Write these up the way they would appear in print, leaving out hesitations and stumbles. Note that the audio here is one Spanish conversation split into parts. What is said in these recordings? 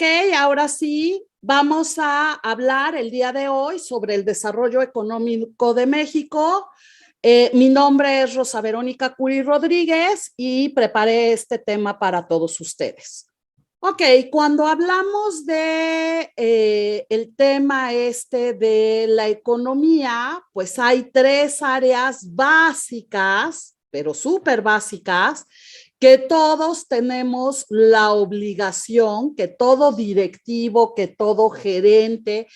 Ok, ahora sí, vamos a hablar el día de hoy sobre el desarrollo económico de México. Mi nombre es Rosa Verónica Curi Rodríguez y preparé este tema para todos ustedes. Ok, cuando hablamos de el tema este de la economía, pues hay tres áreas básicas, pero súper básicas, que todos tenemos la obligación, que todo directivo, que todo gerente,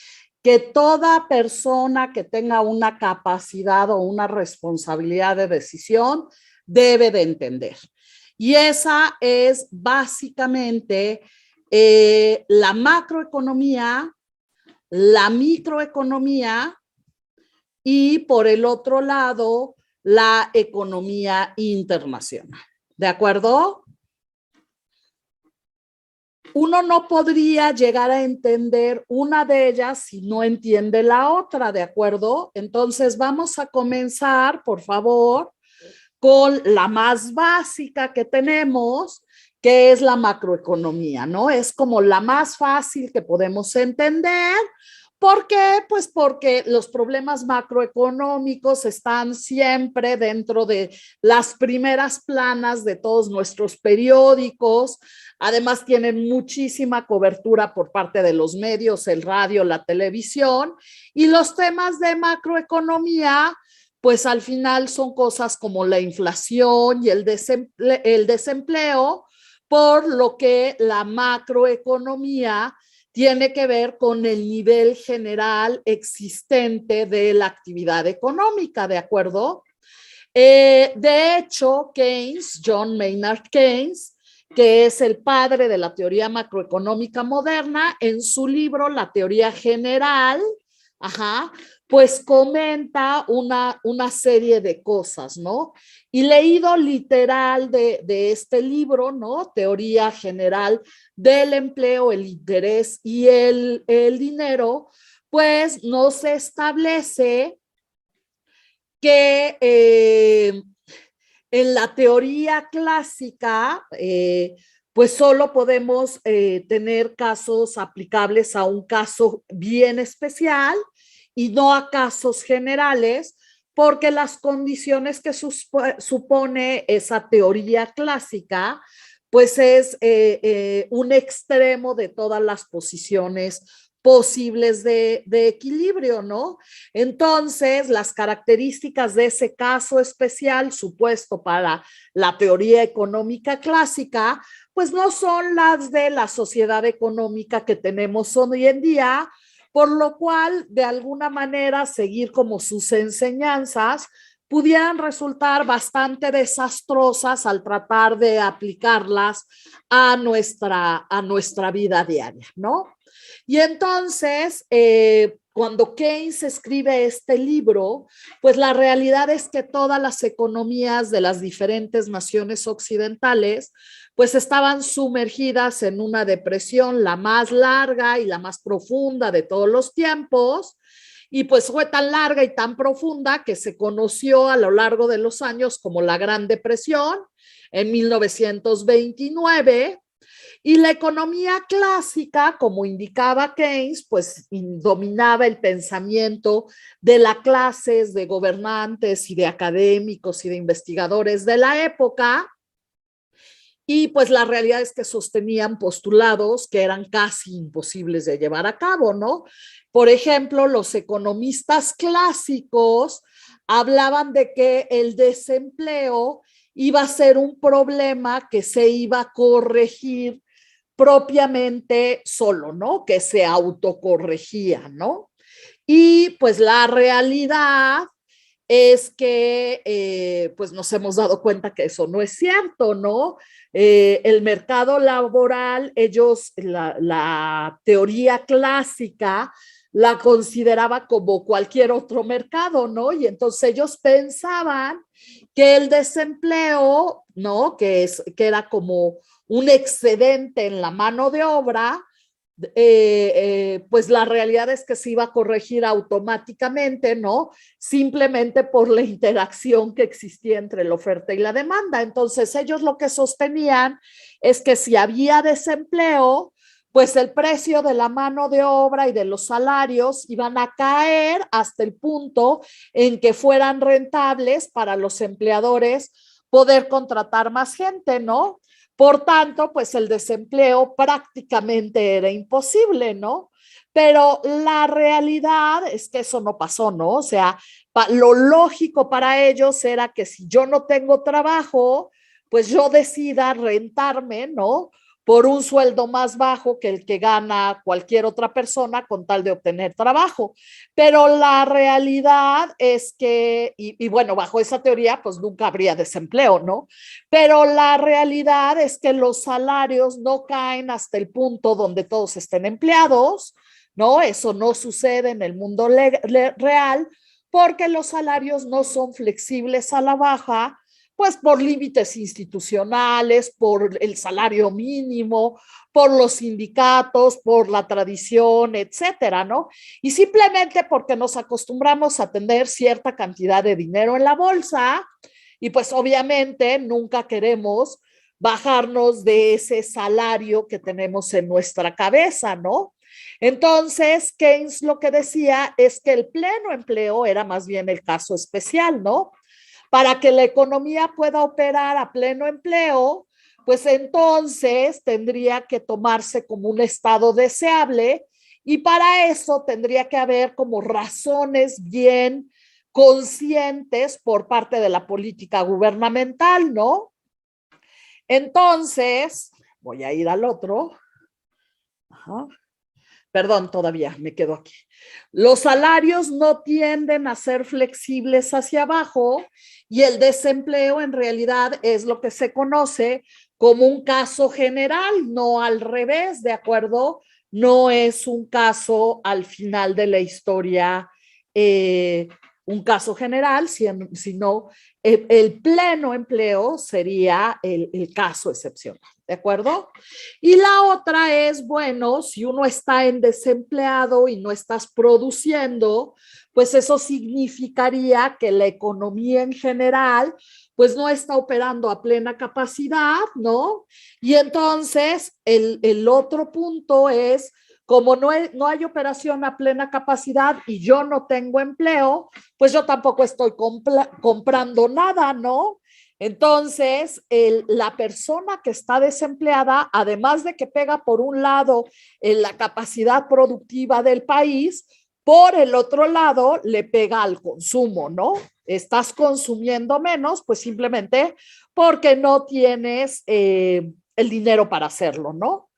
que toda persona que tenga una capacidad o una responsabilidad de decisión debe de entender. Y esa es básicamente la macroeconomía, la microeconomía y por el otro lado, la economía internacional. ¿De acuerdo? Uno no podría llegar a entender una de ellas si no entiende la otra, ¿de acuerdo? Entonces vamos a comenzar, por favor, con la más básica que tenemos, que es la macroeconomía, ¿no? Es como la más fácil que podemos entender. ¿Por qué? Pues porque los problemas macroeconómicos están siempre dentro de las primeras planas de todos nuestros periódicos. Además, tienen muchísima cobertura por parte de los medios, el radio, la televisión. Y los temas de macroeconomía, pues al final son cosas como la inflación y el desempleo, por lo que la macroeconomía tiene que ver con el nivel general existente de la actividad económica, ¿de acuerdo? De hecho, Keynes, John Maynard Keynes, que es el padre de la teoría macroeconómica moderna, en su libro La Teoría General, pues comenta una serie de cosas, ¿no? Y leído literal de este libro, ¿no? Teoría General del Empleo, el Interés y el dinero, pues nos establece que en la teoría clásica, pues solo podemos tener casos aplicables a un caso bien especial y no a casos generales, porque las condiciones que supone esa teoría clásica, pues es un extremo de todas las posiciones posibles de equilibrio, ¿no? Entonces, las características de ese caso especial supuesto para la teoría económica clásica, pues no son las de la sociedad económica que tenemos hoy en día, por lo cual, de alguna manera, seguir como sus enseñanzas pudieran resultar bastante desastrosas al tratar de aplicarlas a nuestra vida diaria, ¿no? Y entonces, cuando Keynes escribe este libro, pues la realidad es que todas las economías de las diferentes naciones occidentales, pues estaban sumergidas en una depresión, la más larga y la más profunda de todos los tiempos. Y pues fue tan larga y tan profunda que se conoció a lo largo de los años como la Gran Depresión en 1929. Y la economía clásica, como indicaba Keynes, pues dominaba el pensamiento de las clases de gobernantes y de académicos y de investigadores de la época. Y pues la realidad es que sostenían postulados que eran casi imposibles de llevar a cabo, ¿no? Por ejemplo, los economistas clásicos hablaban de que el desempleo iba a ser un problema que se iba a corregir propiamente solo, ¿no? Que se autocorregía, ¿no? Y pues la realidad es que pues nos hemos dado cuenta que eso no es cierto, ¿no? El mercado laboral, ellos, la teoría clásica la consideraba como cualquier otro mercado, ¿no? Y entonces ellos pensaban que el desempleo, ¿no? Que era como un excedente en la mano de obra, pues la realidad es que se iba a corregir automáticamente, ¿no? Simplemente por la interacción que existía entre la oferta y la demanda. Entonces ellos lo que sostenían es que si había desempleo, pues el precio de la mano de obra y de los salarios iban a caer hasta el punto en que fueran rentables para los empleadores poder contratar más gente, ¿no? Por tanto, pues el desempleo prácticamente era imposible, ¿no? Pero la realidad es que eso no pasó, ¿no? O sea, lo lógico para ellos era que si yo no tengo trabajo, pues yo decida rentarme, ¿no? Por un sueldo más bajo que el que gana cualquier otra persona con tal de obtener trabajo. Pero la realidad es que, y bueno, bajo esa teoría, pues nunca habría desempleo, ¿no? Pero la realidad es que los salarios no caen hasta el punto donde todos estén empleados, ¿no? Eso no sucede en el mundo real porque los salarios no son flexibles a la baja, pues por límites institucionales, por el salario mínimo, por los sindicatos, por la tradición, etcétera, ¿no? Y simplemente porque nos acostumbramos a tener cierta cantidad de dinero en la bolsa y pues obviamente nunca queremos bajarnos de ese salario que tenemos en nuestra cabeza, ¿no? Entonces, Keynes lo que decía es que el pleno empleo era más bien el caso especial, ¿no? Para que la economía pueda operar a pleno empleo, pues entonces tendría que tomarse como un estado deseable y para eso tendría que haber como razones bien conscientes por parte de la política gubernamental, ¿no? Entonces, voy a ir al otro. Ajá. Perdón, todavía me quedo aquí. Los salarios no tienden a ser flexibles hacia abajo y el desempleo en realidad es lo que se conoce como un caso general, no al revés, ¿de acuerdo? No es un caso al final de la historia, un caso general, sino el pleno empleo sería el caso excepcional, ¿de acuerdo? Y la otra es, bueno, si uno está en desempleado y no estás produciendo, pues eso significaría que la economía en general, pues no está operando a plena capacidad, ¿no? Y entonces el otro punto es, como no hay operación a plena capacidad y yo no tengo empleo, pues yo tampoco estoy comprando nada, ¿no? Entonces, la persona que está desempleada, además de que pega por un lado en la capacidad productiva del país, por el otro lado le pega al consumo, ¿no? Estás consumiendo menos, pues simplemente porque no tienes el dinero para hacerlo, ¿no?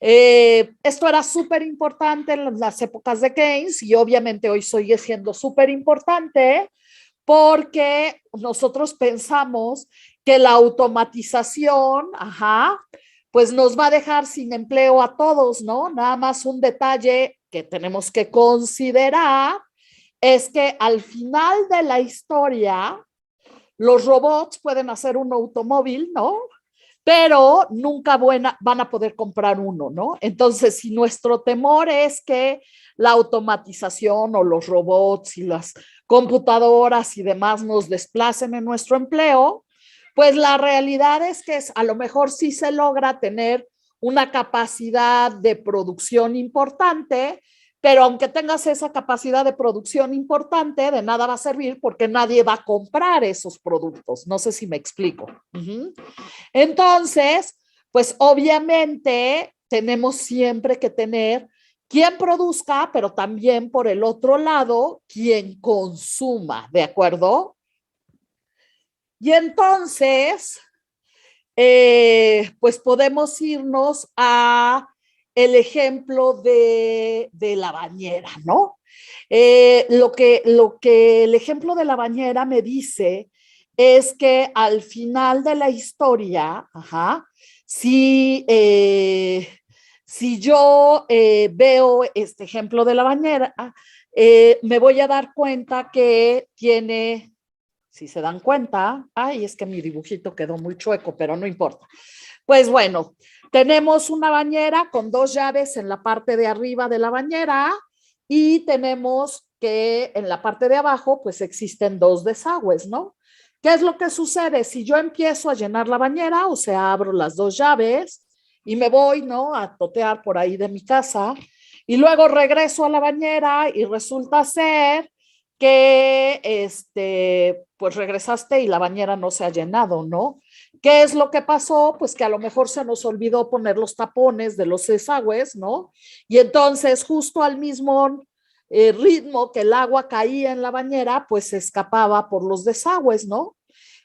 Esto era súper importante en las épocas de Keynes y obviamente hoy sigue siendo súper importante porque nosotros pensamos que la automatización, ajá, pues nos va a dejar sin empleo a todos, ¿no? Nada más un detalle que tenemos que considerar es que al final de la historia, los robots pueden hacer un automóvil, ¿no? Pero nunca van a poder comprar uno, ¿no? Entonces, si nuestro temor es que la automatización o los robots y las computadoras y demás nos desplacen en nuestro empleo, pues la realidad es que a lo mejor sí se logra tener una capacidad de producción importante, pero aunque tengas esa capacidad de producción importante, de nada va a servir porque nadie va a comprar esos productos. No sé si me explico. Entonces, pues obviamente tenemos siempre que tener quien produzca, pero también por el otro lado, quien consuma, ¿de acuerdo? Y entonces, pues podemos irnos a el ejemplo de la bañera, ¿no? Lo que el ejemplo de la bañera me dice es que al final de la historia, ajá, si yo veo este ejemplo de la bañera, me voy a dar cuenta que tiene, si se dan cuenta, ay, es que mi dibujito quedó muy chueco, pero no importa. Pues bueno, tenemos una bañera con dos llaves en la parte de arriba de la bañera y tenemos que en la parte de abajo pues existen dos desagües, ¿no? ¿Qué es lo que sucede? Si yo empiezo a llenar la bañera, o sea, abro las dos llaves y me voy, ¿no? A totear por ahí de mi casa y luego regreso a la bañera y resulta ser que, pues regresaste y la bañera no se ha llenado, ¿no? ¿Qué es lo que pasó? Pues que a lo mejor se nos olvidó poner los tapones de los desagües, ¿no? Y entonces justo al mismo ritmo que el agua caía en la bañera, pues se escapaba por los desagües, ¿no?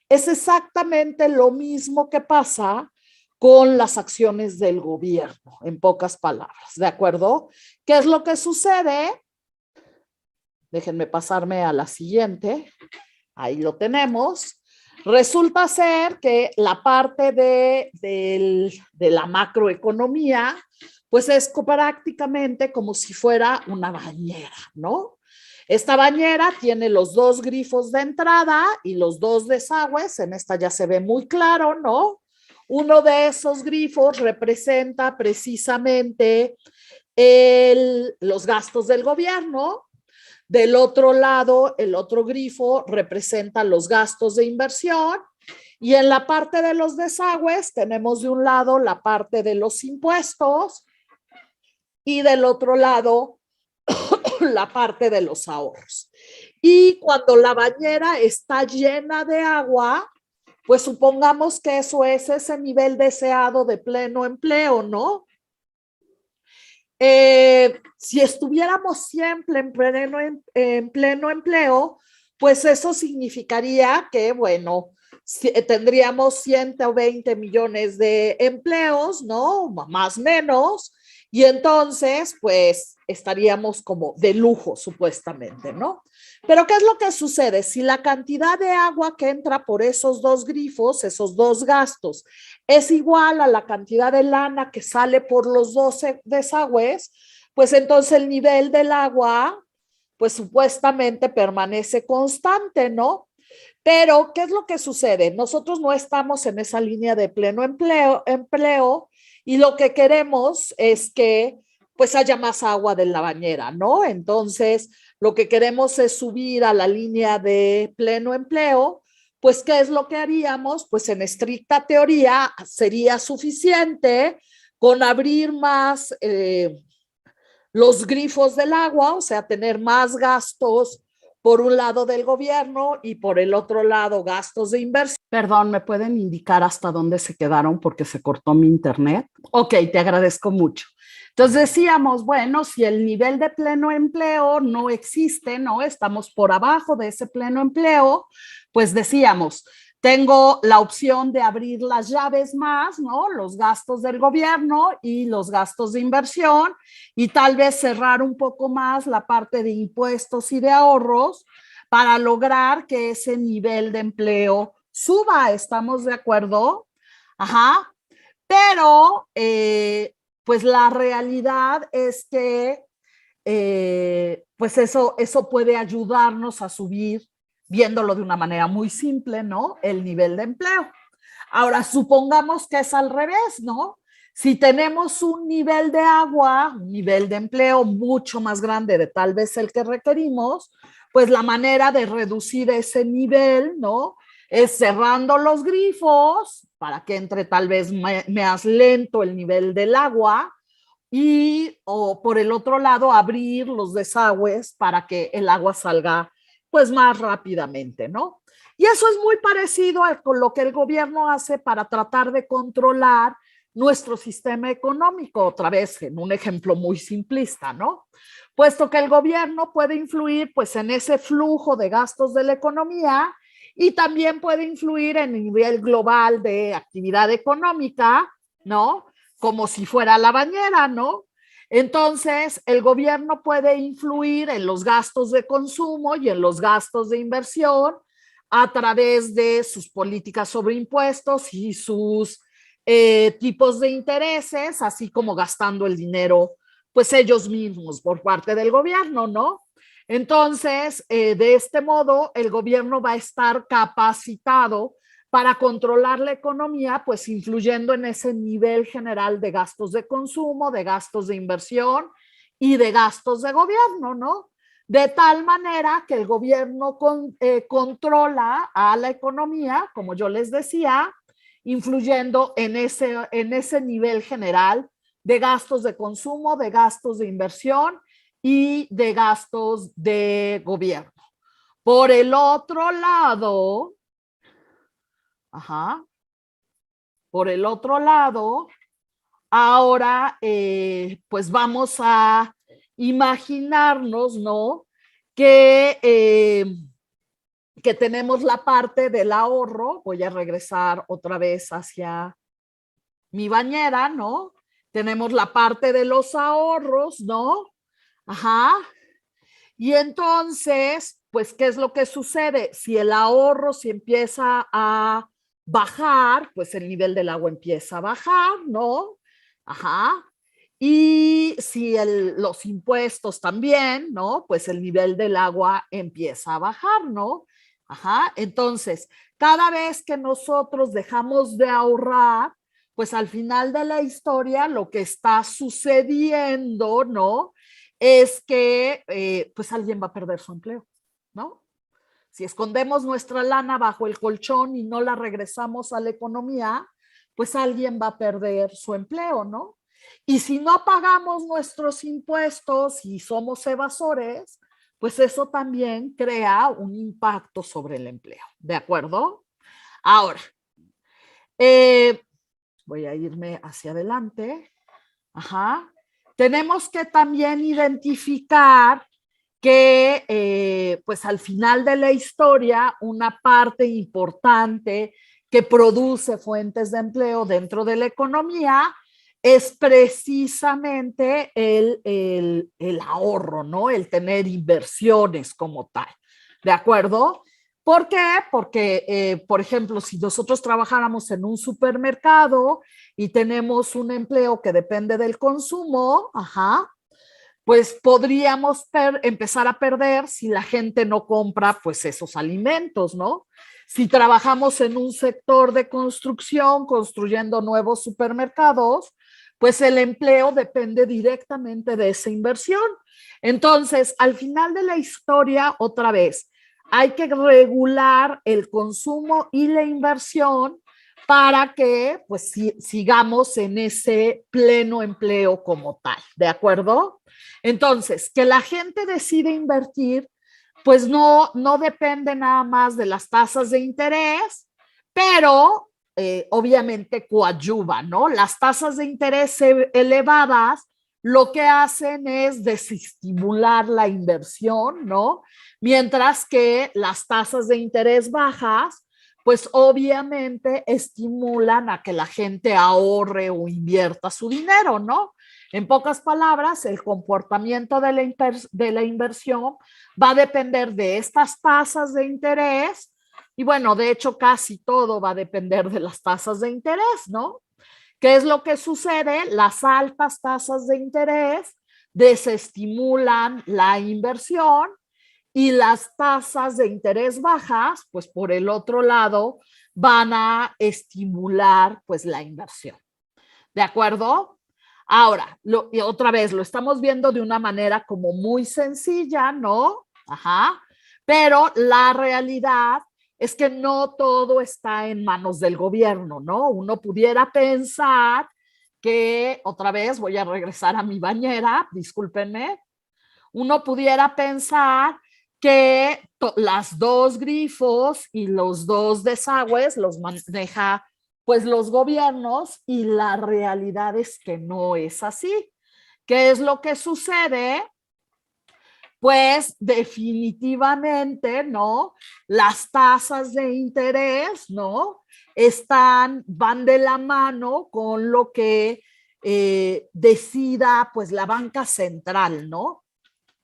Es exactamente lo mismo que pasa con las acciones del gobierno, en pocas palabras, ¿de acuerdo? ¿Qué es lo que sucede? Déjenme pasarme a la siguiente. Ahí lo tenemos. Resulta ser que la parte de la macroeconomía, pues es prácticamente como si fuera una bañera, ¿no? Esta bañera tiene los dos grifos de entrada y los dos desagües. En esta ya se ve muy claro, ¿no? Uno de esos grifos representa precisamente los gastos del gobierno. Del otro lado, el otro grifo representa los gastos de inversión. Y en la parte de los desagües tenemos de un lado la parte de los impuestos y del otro lado la parte de los ahorros. Y cuando la bañera está llena de agua, pues supongamos que eso es ese nivel deseado de pleno empleo, ¿no? Si estuviéramos siempre en pleno empleo, pues eso significaría que, bueno, tendríamos 120 millones de empleos, ¿no? Más o menos, y entonces, pues estaríamos como de lujo, supuestamente, ¿no? Pero ¿qué es lo que sucede? Si la cantidad de agua que entra por esos dos grifos, esos dos gastos, es igual a la cantidad de lana que sale por los 12 desagües, pues entonces el nivel del agua, pues supuestamente permanece constante, ¿no? Pero, ¿qué es lo que sucede? Nosotros no estamos en esa línea de pleno empleo y lo que queremos es que pues haya más agua de la bañera, ¿no? Entonces, lo que queremos es subir a la línea de pleno empleo, pues, ¿qué es lo que haríamos? Pues en estricta teoría sería suficiente con abrir más los grifos del agua, o sea, tener más gastos por un lado del gobierno y por el otro lado gastos de inversión. Perdón, ¿me pueden indicar hasta dónde se quedaron porque se cortó mi internet? Ok, te agradezco mucho. Entonces decíamos, bueno, si el nivel de pleno empleo no existe, ¿no? Estamos por abajo de ese pleno empleo, pues decíamos, tengo la opción de abrir las llaves más, ¿no? Los gastos del gobierno y los gastos de inversión y tal vez cerrar un poco más la parte de impuestos y de ahorros para lograr que ese nivel de empleo suba. ¿Estamos de acuerdo? Ajá. Pero, pues la realidad es que, pues eso puede ayudarnos a subir, viéndolo de una manera muy simple, ¿no? El nivel de empleo. Ahora, supongamos que es al revés, ¿no? Si tenemos un nivel de agua, un nivel de empleo mucho más grande de tal vez el que requerimos, pues la manera de reducir ese nivel, ¿no? Es cerrando los grifos para que entre tal vez más lento el nivel del agua y o por el otro lado abrir los desagües para que el agua salga pues más rápidamente, ¿no? Y eso es muy parecido a lo que el gobierno hace para tratar de controlar nuestro sistema económico, otra vez en un ejemplo muy simplista, ¿no? Puesto que el gobierno puede influir pues en ese flujo de gastos de la economía y también puede influir en el nivel global de actividad económica, ¿no? Como si fuera la bañera, ¿no? Entonces, el gobierno puede influir en los gastos de consumo y en los gastos de inversión a través de sus políticas sobre impuestos y sus tipos de intereses, así como gastando el dinero, pues ellos mismos por parte del gobierno, ¿no? Entonces, de este modo, el gobierno va a estar capacitado para controlar la economía, pues influyendo en ese nivel general de gastos de consumo, de gastos de inversión y de gastos de gobierno, ¿no? De tal manera que el gobierno controla a la economía, como yo les decía, influyendo en ese nivel general de gastos de consumo, de gastos de inversión y de gastos de gobierno. Por el otro lado, por el otro lado, ahora pues vamos a imaginarnos, ¿no? Que tenemos la parte del ahorro. Voy a regresar otra vez hacia mi bañera, ¿no? Tenemos la parte de los ahorros, ¿no? Y entonces, pues, ¿qué es lo que sucede? Si el ahorro, si empieza a bajar, pues el nivel del agua empieza a bajar, ¿no? Y si los impuestos también, ¿no? Pues el nivel del agua empieza a bajar, ¿no? Entonces, cada vez que nosotros dejamos de ahorrar, pues al final de la historia lo que está sucediendo, ¿no? Es que pues alguien va a perder su empleo, ¿no? Si escondemos nuestra lana bajo el colchón y no la regresamos a la economía, pues alguien va a perder su empleo, ¿no? Y si no pagamos nuestros impuestos y somos evasores, pues eso también crea un impacto sobre el empleo, ¿de acuerdo? Ahora, voy a irme hacia adelante. Tenemos que también identificar que pues al final de la historia una parte importante que produce fuentes de empleo dentro de la economía es precisamente el ahorro, ¿no? El tener inversiones como tal, ¿de acuerdo? ¿Por qué? Porque, por ejemplo, si nosotros trabajáramos en un supermercado y tenemos un empleo que depende del consumo, pues podríamos empezar a perder si la gente no compra pues esos alimentos, ¿no? Si trabajamos en un sector de construcción, construyendo nuevos supermercados, pues el empleo depende directamente de esa inversión. Entonces, al final de la historia, otra vez, hay que regular el consumo y la inversión para que pues sigamos en ese pleno empleo como tal, ¿de acuerdo? Entonces, que la gente decide invertir, pues no depende nada más de las tasas de interés, pero obviamente coadyuva, ¿no? Las tasas de interés elevadas lo que hacen es desestimular la inversión, ¿no? Mientras que las tasas de interés bajas, pues obviamente estimulan a que la gente ahorre o invierta su dinero, ¿no? En pocas palabras, el comportamiento de la inversión va a depender de estas tasas de interés y bueno, de hecho casi todo va a depender de las tasas de interés, ¿no? ¿Qué es lo que sucede? Las altas tasas de interés desestimulan la inversión y las tasas de interés bajas, pues por el otro lado, van a estimular pues la inversión. ¿De acuerdo? Ahora, y otra vez, lo estamos viendo de una manera como muy sencilla, ¿no? Pero la realidad es que no todo está en manos del gobierno, ¿no? Uno pudiera pensar que, otra vez, voy a regresar a mi bañera, discúlpenme, uno pudiera pensar que las dos grifos y los dos desagües los maneja pues los gobiernos y la realidad es que no es así. ¿Qué es lo que sucede? Pues definitivamente, ¿no? Las tasas de interés, ¿no? Van de la mano con lo que decida pues la banca central, ¿no?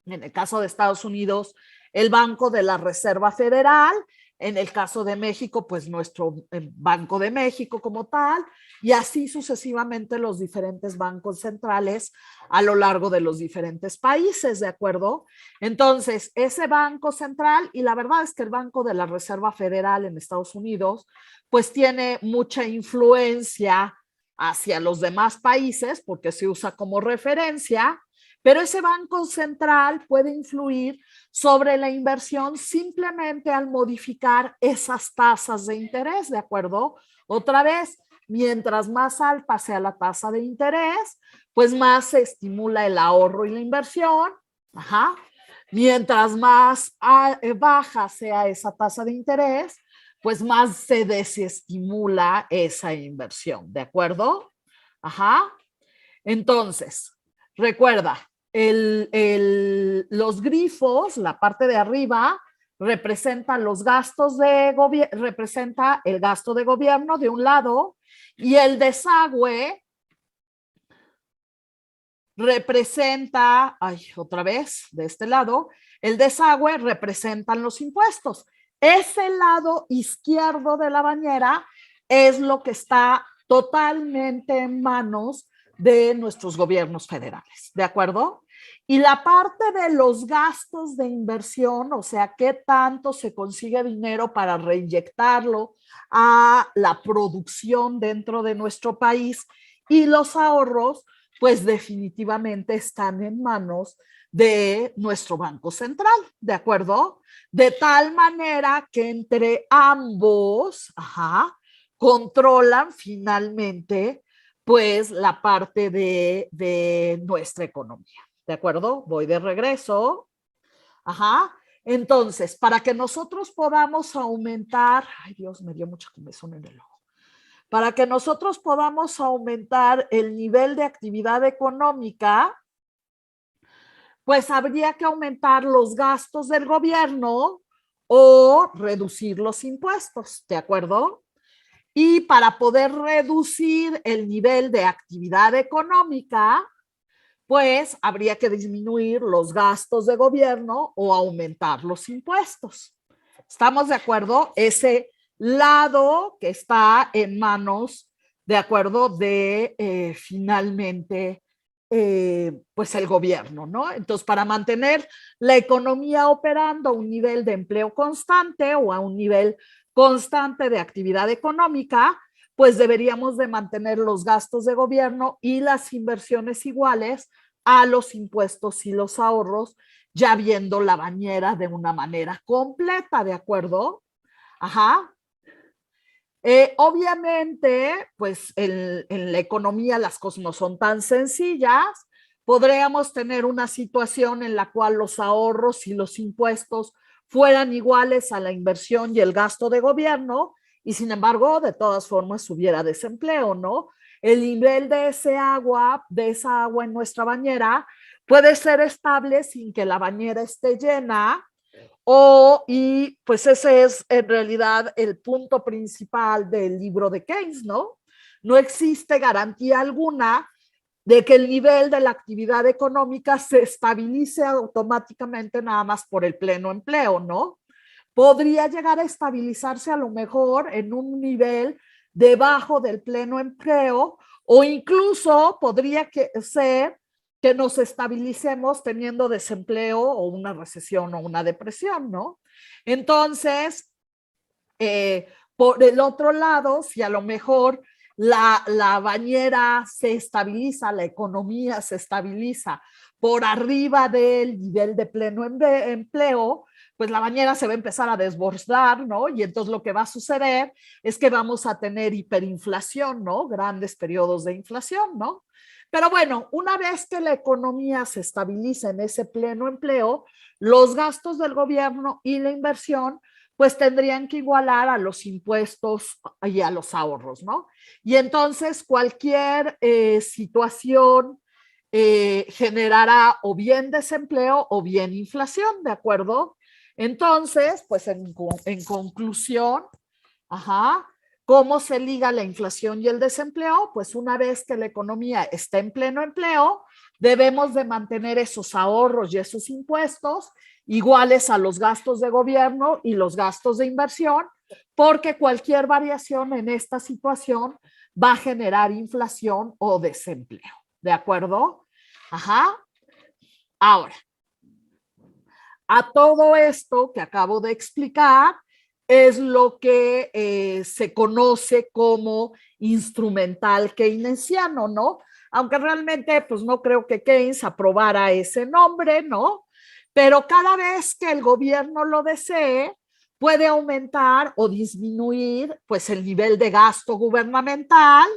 En el caso de Estados Unidos, el Banco de la Reserva Federal, en el caso de México, pues nuestro Banco de México como tal, y así sucesivamente los diferentes bancos centrales a lo largo de los diferentes países, ¿de acuerdo? Entonces, ese Banco Central, y la verdad es que el Banco de la Reserva Federal en Estados Unidos, pues tiene mucha influencia hacia los demás países porque se usa como referencia, Pero ese Banco Central puede influir sobre la inversión simplemente al modificar esas tasas de interés, ¿de acuerdo? Otra vez, mientras más alta sea la tasa de interés, pues más se estimula el ahorro y la inversión. Ajá. Mientras más baja sea esa tasa de interés, pues más se desestimula esa inversión, ¿de acuerdo? Ajá. Entonces, recuerda, los grifos, la parte de arriba, representan los gastos de gobierno, representa el gasto de gobierno de un lado, y el desagüe representa, ay, otra vez, de este lado, el desagüe representan los impuestos. Ese lado izquierdo de la bañera es lo que está totalmente en manos de nuestros gobiernos federales, ¿de acuerdo? Y la parte de los gastos de inversión, o sea, qué tanto se consigue dinero para reinyectarlo a la producción dentro de nuestro país, y los ahorros, pues definitivamente están en manos de nuestro Banco Central, ¿de acuerdo? De tal manera que entre ambos, ajá, controlan finalmente, pues, la parte de nuestra economía, ¿de acuerdo? Voy de regreso, ajá. Entonces, para que nosotros podamos aumentar, ay Dios, me dio mucha comezón en el ojo. Para que nosotros podamos aumentar el nivel de actividad económica, pues habría que aumentar los gastos del gobierno o reducir los impuestos, ¿de acuerdo? Y para poder reducir el nivel de actividad económica, pues habría que disminuir los gastos de gobierno o aumentar los impuestos. ¿Estamos de acuerdo? Ese lado que está en manos, de acuerdo, de finalmente, pues el gobierno, ¿no? Entonces, para mantener la economía operando a un nivel de empleo constante o a un nivel constante de actividad económica, pues deberíamos de mantener los gastos de gobierno y las inversiones iguales a los impuestos y los ahorros, ya viendo la bañera de una manera completa, ¿de acuerdo? Ajá. Obviamente, pues en la economía las cosas no son tan sencillas. Podríamos tener una situación en la cual los ahorros y los impuestos fueran iguales a la inversión y el gasto de gobierno, y sin embargo, de todas formas, hubiera desempleo, ¿no? El nivel de esa agua en nuestra bañera puede ser estable sin que la bañera esté llena, y pues ese es en realidad el punto principal del libro de Keynes, ¿no? No existe garantía alguna de que el nivel de la actividad económica se estabilice automáticamente nada más por el pleno empleo, ¿no? Podría llegar a estabilizarse a lo mejor en un nivel debajo del pleno empleo, o incluso podría ser que nos estabilicemos teniendo desempleo o una recesión o una depresión, ¿no? Entonces, por el otro lado, si a lo mejor la bañera se estabiliza, la economía se estabiliza por arriba del nivel de pleno empleo, pues la bañera se va a empezar a desbordar, ¿no? Y entonces lo que va a suceder es que vamos a tener hiperinflación, ¿no? Grandes periodos de inflación, ¿no? Pero bueno, una vez que la economía se estabiliza en ese pleno empleo, los gastos del gobierno y la inversión pues tendrían que igualar a los impuestos y a los ahorros, ¿no? Y entonces cualquier situación generará o bien desempleo o bien inflación, ¿de acuerdo? Entonces, pues en conclusión, ajá, ¿cómo se liga la inflación y el desempleo? Pues una vez que la economía está en pleno empleo, debemos de mantener esos ahorros y esos impuestos iguales a los gastos de gobierno y los gastos de inversión, porque cualquier variación en esta situación va a generar inflación o desempleo. ¿De acuerdo? Ajá. Ahora, a todo esto que acabo de explicar es lo que se conoce como instrumental keynesiano, ¿no? aunque realmente pues no creo que Keynes aprobara ese nombre, ¿no? Pero cada vez que el gobierno lo desee, puede aumentar o disminuir pues el nivel de gasto gubernamental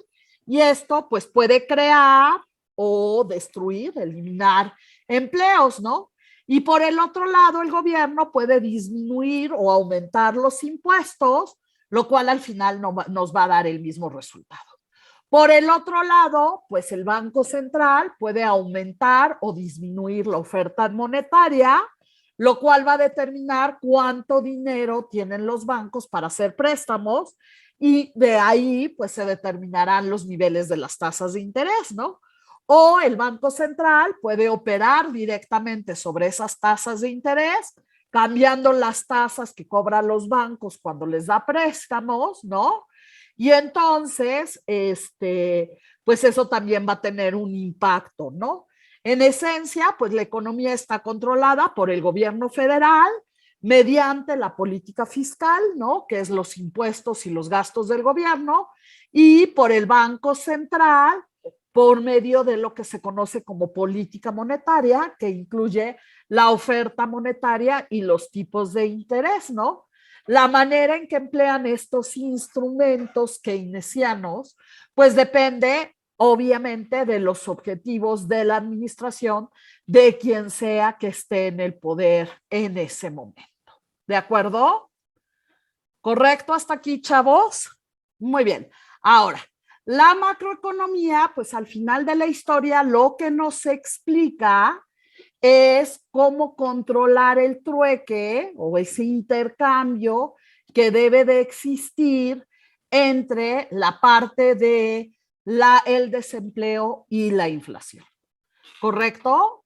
y esto pues puede crear o destruir, eliminar empleos, ¿no? Y por el otro lado, el gobierno puede disminuir o aumentar los impuestos, lo cual al final no nos va a dar el mismo resultado. Por el otro lado, pues el Banco Central puede aumentar o disminuir la oferta monetaria, lo cual va a determinar cuánto dinero tienen los bancos para hacer préstamos y de ahí pues se determinarán los niveles de las tasas de interés, ¿no? O el Banco Central puede operar directamente sobre esas tasas de interés, cambiando las tasas que cobran los bancos cuando les da préstamos, ¿no? Y entonces, pues eso también va a tener un impacto, ¿no? En esencia, pues la economía está controlada por el gobierno federal mediante la política fiscal, ¿no? Que es los impuestos y los gastos del gobierno, y por el Banco Central por medio de lo que se conoce como política monetaria, que incluye la oferta monetaria y los tipos de interés, ¿no? La manera en que emplean estos instrumentos keynesianos, pues depende obviamente de los objetivos de la administración de quien sea que esté en el poder en ese momento. ¿De acuerdo? ¿Correcto hasta aquí, chavos? Muy bien. Ahora, la macroeconomía, pues al final de la historia, lo que nos explica es cómo controlar el trueque o ese intercambio que debe de existir entre la parte de el desempleo y la inflación. ¿Correcto?